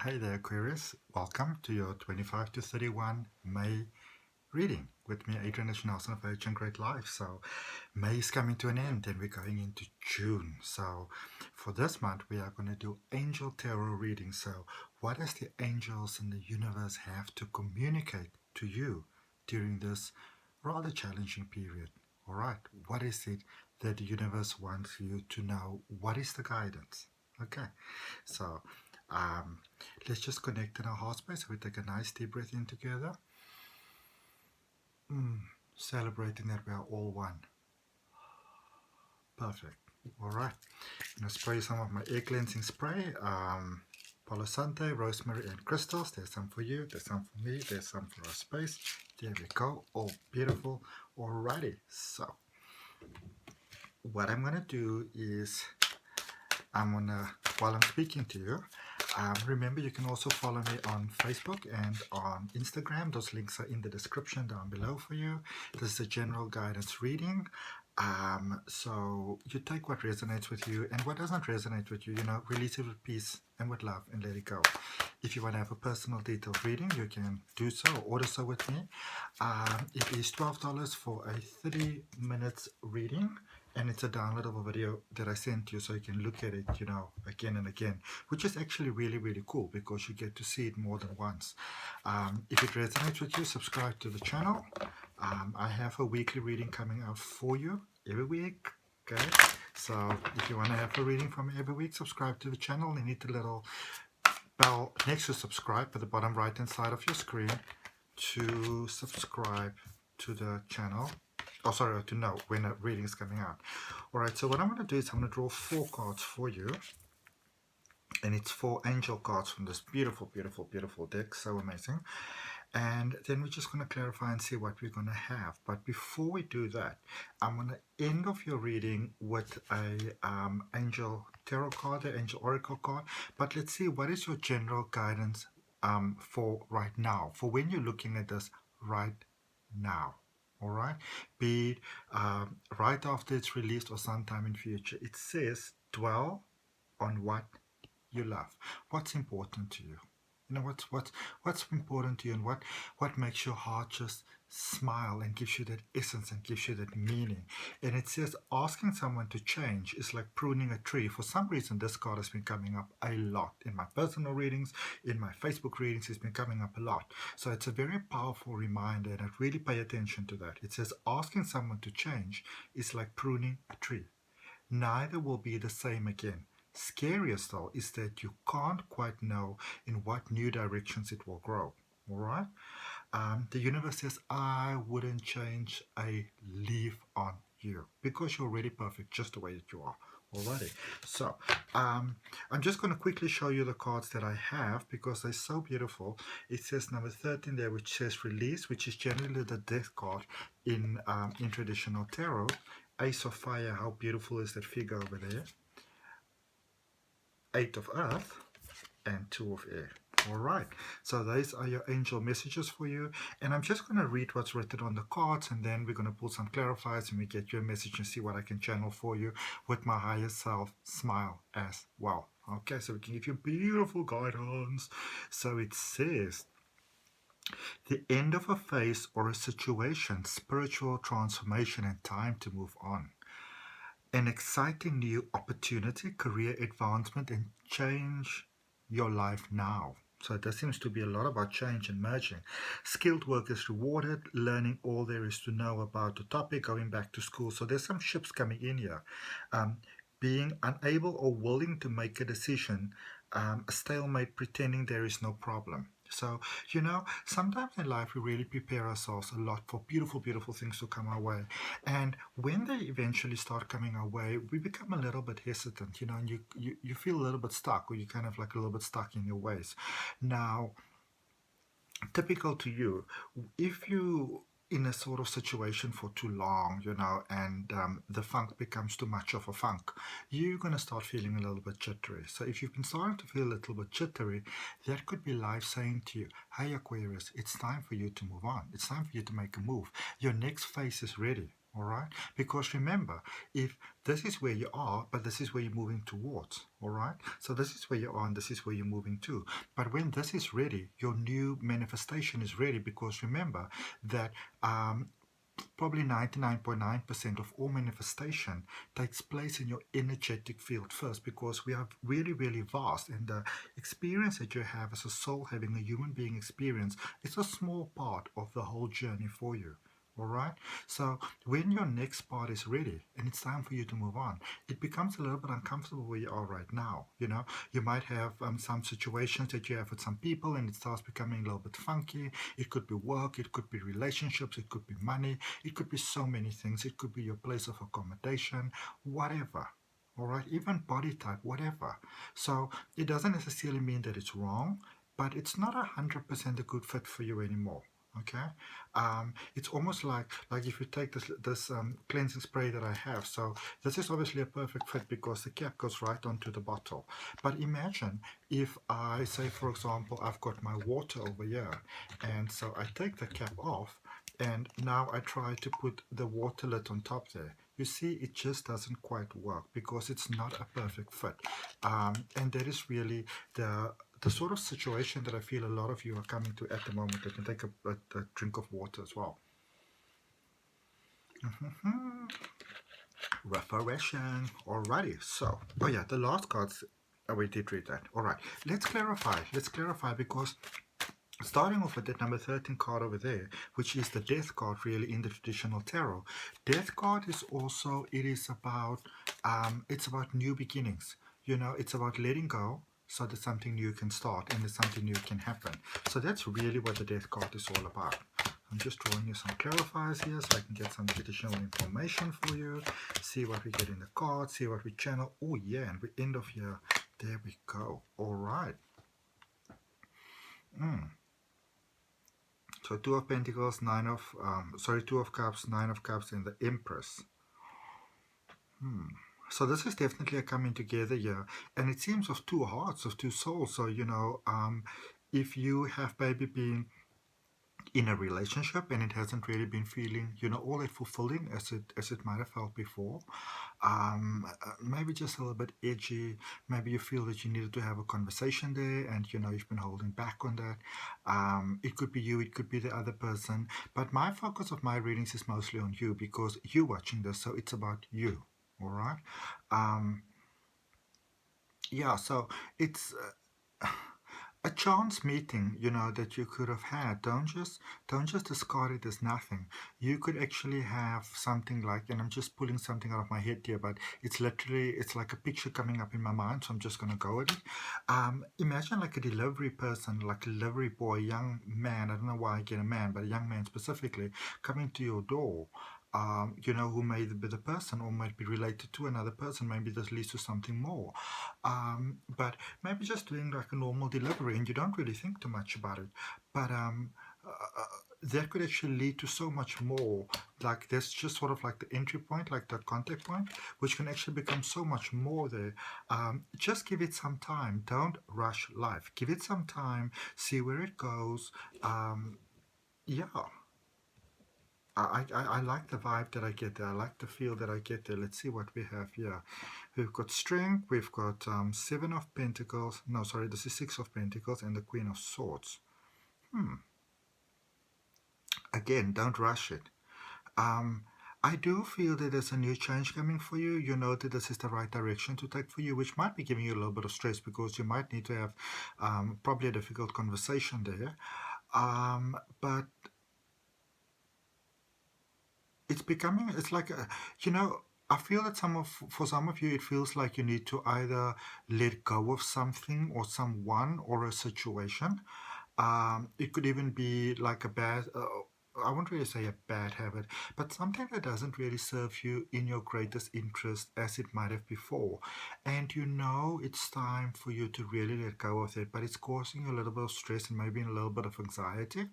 Hey there, Aquarius. Welcome to your 25 to 31 May reading with me, Adrian Nelson of Age and Great Life. So, May is coming to an end and we're going into June. So, for this month, we are going to do Angel Tarot reading. So, what does the angels in the universe have to communicate to you during this rather challenging period? All right, what is it that the universe wants you to know? What is the guidance? Okay, so let's just connect in our heart space. We take a nice deep breath in together. Celebrating that we are all one. Perfect. All right. I'm going to spray some of my air cleansing spray. Palo Santo, rosemary, and crystals. There's some for you. There's some for me. There's some for our space. There we go. All beautiful. Alrighty. So, what I'm going to do is while I'm speaking to you, remember you can also follow me on Facebook and on Instagram. Those links are in the description down below for you. This is a general guidance reading. So you take what resonates with you, and what doesn't resonate with you, release it with peace and with love and let it go. If you want to have a personal detailed reading, you can do so or order so with me. It is $12 for a 30 minutes reading. And it's a downloadable video that I sent you so you can look at it, again and again, which is actually really, really cool because you get to see it more than once. If it resonates with you, subscribe to the channel. I have a weekly reading coming out for you every week. Okay, so if you want to have a reading from me every week, subscribe to the channel. You need the little bell next to subscribe at the bottom right hand side of your screen to subscribe to the channel. To know when a reading is coming out. Alright, so what I'm going to do is I'm going to draw 4 cards for you. And it's 4 angel cards from this beautiful, beautiful, beautiful deck. So amazing. And then we're just going to clarify and see what we're going to have. But before we do that, I'm going to end off your reading with a angel tarot card, an angel oracle card. But let's see, what is your general guidance for right now, for when you're looking at this right now? All right, be it right after it's released or sometime in future. It says dwell on what you love. What's important to you? What's important to you, and what makes your heart just smile and gives you that essence and gives you that meaning. And it says asking someone to change is like pruning a tree. For some reason, this card has been coming up a lot in my personal readings, in my Facebook readings. It's been coming up a lot. So it's a very powerful reminder, and I really pay attention to that. It says asking someone to change is like pruning a tree. Neither will be the same again. Scariest though is that you can't quite know in what new directions it will grow. All right? The universe says, I wouldn't change a leaf on you because you're already perfect just the way that you are. Alrighty, so I'm just going to quickly show you the cards that I have because they're so beautiful. It says number 13 there, which says release, which is generally the death card in traditional tarot. Ace of fire, how beautiful is that figure over there? 8 of earth and 2 of air. All right, so those are your angel messages for you, and I'm just going to read what's written on the cards, and then we're going to pull some clarifiers and we get your message and see what I can channel for you with my higher self smile as well. Okay, so we can give you beautiful guidance. So it says the end of a phase or a situation, spiritual transformation, and time to move on. An exciting new opportunity, career advancement, and change your life now. So there seems to be a lot about change and merging. Skilled work is rewarded, learning all there is to know about the topic, going back to school. So there's some shifts coming in here. Being unable or willing to make a decision, a stalemate, pretending there is no problem. So, sometimes in life we really prepare ourselves a lot for beautiful, beautiful things to come our way. And when they eventually start coming our way, we become a little bit hesitant, and you feel a little bit stuck, or you're kind of like a little bit stuck in your ways. Now, typical to you, if you in a sort of situation for too long, and the funk becomes too much of a funk, you're going to start feeling a little bit jittery. So if you've been starting to feel a little bit jittery, that could be life saying to you, hey Aquarius, it's time for you to move on. It's time for you to make a move. Your next phase is ready. All right, because remember, if this is where you are, but this is where you're moving towards, all right, so this is where you are and this is where you're moving to. But when this is ready, your new manifestation is ready, because remember that probably 99.9% of all manifestation takes place in your energetic field first, because we are really, really vast, and the experience that you have as a soul, having a human being experience, is a small part of the whole journey for you. All right, so when your next part is ready and it's time for you to move on, it becomes a little bit uncomfortable where you are right now. You might have some situations that you have with some people, and it starts becoming a little bit funky. It could be work, it could be relationships, it could be money, it could be so many things. It could be your place of accommodation, whatever. All right, even body type, whatever. So it doesn't necessarily mean that it's wrong, but it's not 100% a good fit for you anymore. Okay, it's almost like if you take this cleansing spray that I have. So this is obviously a perfect fit because the cap goes right onto the bottle. But imagine if I say, for example, I've got my water over here, and so I take the cap off, and now I try to put the water lid on top there. You see, it just doesn't quite work because it's not a perfect fit. And that is really the sort of situation that I feel a lot of you are coming to at the moment. I can take a drink of water as well. Regression. Alrighty. So, oh yeah, the last cards. Oh, we did read that. All right. Let's clarify. Let's clarify, because starting off with that number 13 card over there, which is the death card really in the traditional tarot. Death card is also, it's about new beginnings. It's about letting go so that something new can start and that something new can happen. So that's really what the death card is all about. I'm just drawing you some clarifiers here so I can get some additional information for you. See what we get in the card, see what we channel. Oh yeah, and we end off here. There we go. All right. So Two of Pentacles, Two of Cups, Nine of Cups, and the Empress. So this is definitely a coming together here, and it seems of two hearts, of two souls. So if you have maybe been in a relationship and it hasn't really been feeling all that fulfilling as it might have felt before, maybe just a little bit edgy, maybe you feel that you needed to have a conversation there and you've been holding back on that. It could be you, it could be the other person, but my focus of my readings is mostly on you because you're watching this, so it's about you. All right. Yeah, so it's a chance meeting, that you could have had. Don't just discard it as nothing. You could actually have something like, and I'm just pulling something out of my head here, but it's like a picture coming up in my mind, so I'm just going to go with it. Imagine like a delivery person, like a delivery boy, young man, I don't know why I get a man, but a young man specifically, coming to your door. Who may be the person or might be related to another person. Maybe this leads to something more. But maybe just doing like a normal delivery and you don't really think too much about it. But that could actually lead to so much more. Like that's just sort of like the entry point, like the contact point, which can actually become so much more there. Just give it some time. Don't rush life. Give it some time. See where it goes. Yeah. I like the vibe that I get there. I like the feel that I get there. Let's see what we have here. We've got Strength. We've got Seven of Pentacles. No, sorry, this is Six of Pentacles and the Queen of Swords. Again, don't rush it. I do feel that there's a new change coming for you. You know that this is the right direction to take for you, which might be giving you a little bit of stress because you might need to have probably a difficult conversation there. But it's like I feel that for some of you it feels like you need to either let go of something or someone or a situation. It could even be like a bad I won't really say a bad habit, but something that doesn't really serve you in your greatest interest as it might have before. And it's time for you to really let go of it, but it's causing you a little bit of stress and maybe a little bit of anxiety.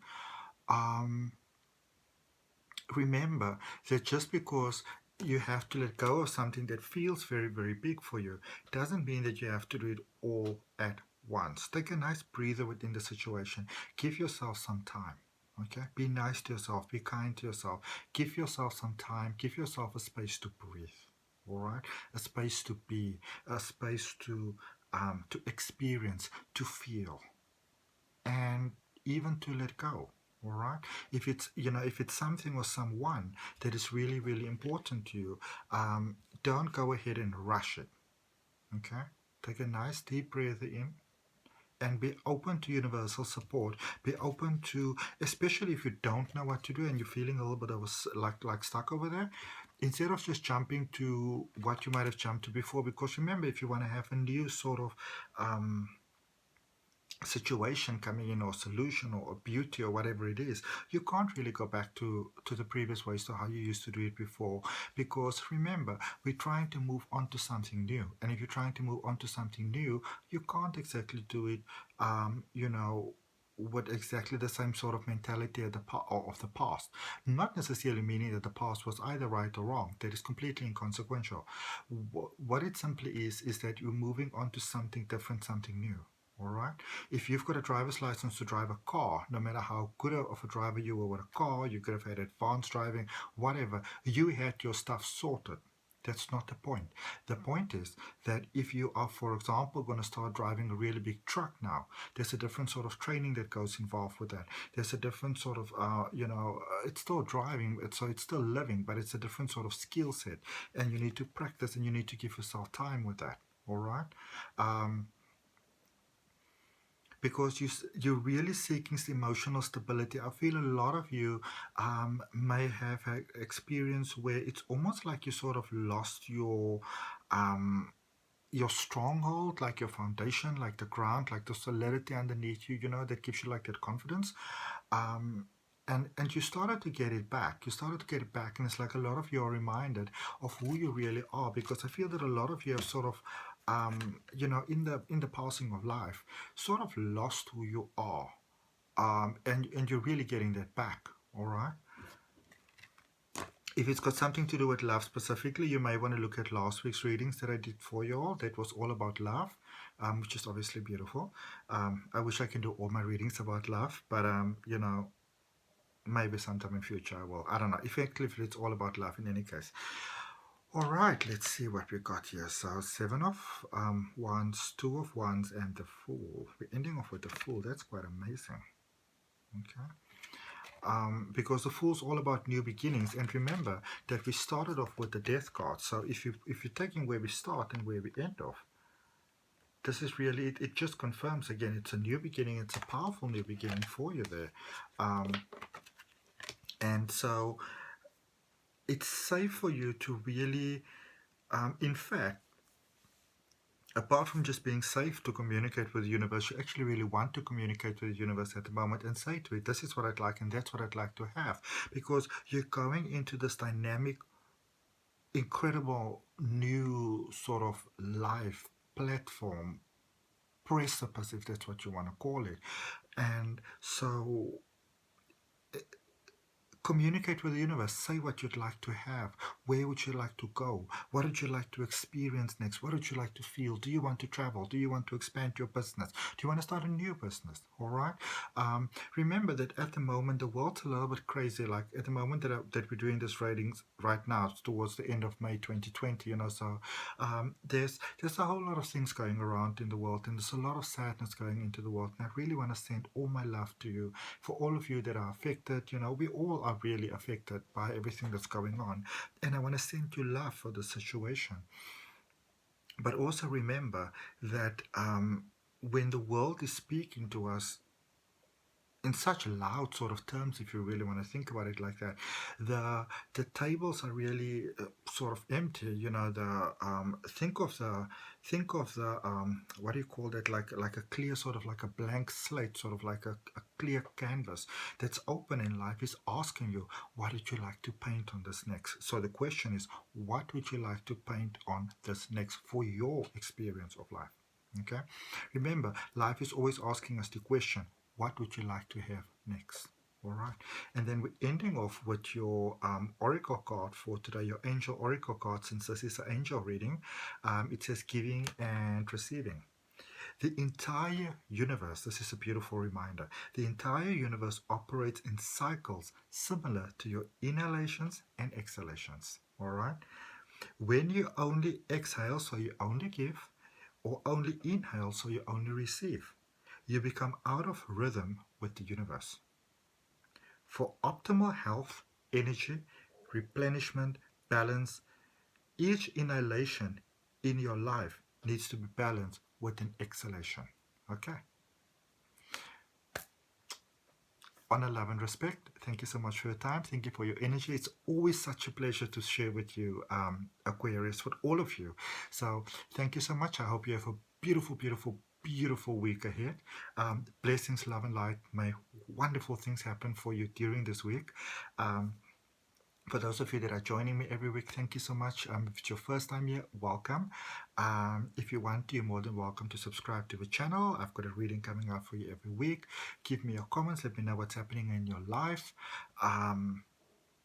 Remember that just because you have to let go of something that feels very, very big for you doesn't mean that you have to do it all at once. Take a nice breather within the situation. Give yourself some time. Okay, be nice to yourself, be kind to yourself, give yourself some time, give yourself a space to breathe. All right, a space to be, a space to experience, to feel, and even to let go. All right, if it's, if it's something or someone that is really really important to you, don't go ahead and rush it. Okay, take a nice deep breath in and be open to universal support. Be open to, especially if you don't know what to do and you're feeling a little bit of like stuck over there, instead of just jumping to what you might have jumped to before. Because remember, if you want to have a new sort of situation coming in, or solution, or beauty, or whatever it is, you can't really go back to the previous ways, to how you used to do it before. Because remember, we're trying to move on to something new, and if you're trying to move on to something new, you can't exactly do it with exactly the same sort of mentality of the past. Not necessarily meaning that the past was either right or wrong. That is completely inconsequential. What it simply is that you're moving on to something different, something new. All right. If you've got a driver's license to drive a car, no matter how good of a driver you were with a car, you could have had advanced driving, whatever, you had your stuff sorted. That's not the point. The point is that if you are, for example, going to start driving a really big truck now, there's a different sort of training that goes involved with that. There's a different sort of, it's still driving, so it's still living, but it's a different sort of skill set. And you need to practice, and you need to give yourself time with that. All right. Because you're really seeking emotional stability. I feel a lot of you may have had experience where it's almost like you sort of lost your stronghold, like your foundation, like the ground, like the solidity underneath you, that gives you like that confidence. And you started to get it back. You started to get it back, and it's like a lot of you are reminded of who you really are. Because I feel that a lot of you have sort of, in the passing of life, sort of lost who you are, and you're really getting that back. All right. If it's got something to do with love specifically, you may want to look at last week's readings that I did for you all. That was all about love, which is obviously beautiful. I wish I can do all my readings about love, but maybe sometime in future I will. I don't know. Effectively, it's all about love in any case. All right, let's see what we got here. So 7 of Wands, 2 of Wands, and the Fool. We're ending off with the Fool. That's quite amazing. Okay. Because the Fool's all about new beginnings, and remember that we started off with the Death card. So if you're taking where we start and where we end off, this is really it just confirms again, it's a new beginning. It's a powerful new beginning for you there. And so it's safe for you to really, in fact, apart from just being safe to communicate with the universe, you actually really want to communicate with the universe at the moment and say to it, this is what I'd like, and that's what I'd like to have. Because you're going into this dynamic, incredible new sort of life platform, precipice, if that's what you want to call it. And so communicate with the universe. Say what you'd like to have. Where would you like to go? What would you like to experience next? What would you like to feel? Do you want to travel? Do you want to expand your business? Do you want to start a new business? All right. Remember that at the moment the world's a little bit crazy. Like at the moment that we're doing this ratings right now, it's towards the end of May 2020. So there's a whole lot of things going around in the world, and there's a lot of sadness going into the world. And I really want to send all my love to you, for all of you that are affected. We all are really affected by everything that's going on, and I want to send you love for the situation. But also remember that when the world is speaking to us in such loud sort of terms, if you really want to think about it like that, the tables are really sort of empty. Think of the what do you call that, like a clear, sort of like a blank slate, sort of like a clear canvas that's open in life, is asking you, what would you like to paint on this next? So the question is, what would you like to paint on this next for your experience of life? Okay, remember, life is always asking us the question, what would you like to have next? All right. And then we're ending off with your oracle card for today, your angel oracle card, since this is an angel reading. It says giving and receiving. The entire universe, this is a beautiful reminder, the entire universe operates in cycles similar to your inhalations and exhalations. All right? When you only exhale, so you only give, or only inhale, so you only receive, you become out of rhythm with the universe. For optimal health, energy, replenishment, balance, each inhalation in your life needs to be balanced with an exhalation. Okay? On a love and respect, thank you so much for your time. Thank you for your energy. It's always such a pleasure to share with you, Aquarius, with all of you. So thank you so much. I hope you have a beautiful, beautiful, beautiful week ahead. Blessings, love, and light. May wonderful things happen for you during this week. For those of you that are joining me every week, thank you so much. If it's your first time here, welcome. If you want to, you're more than welcome to subscribe to the channel. I've got a reading coming out for you every week. Give me your comments. Let me know what's happening in your life.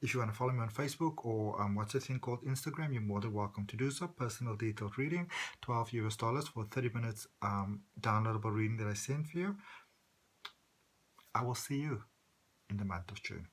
If you want to follow me on Facebook or what's the thing called Instagram, you're more than welcome to do so. Personal detailed reading, $12 for 30 minutes downloadable reading that I sent for you. I will see you in the month of June.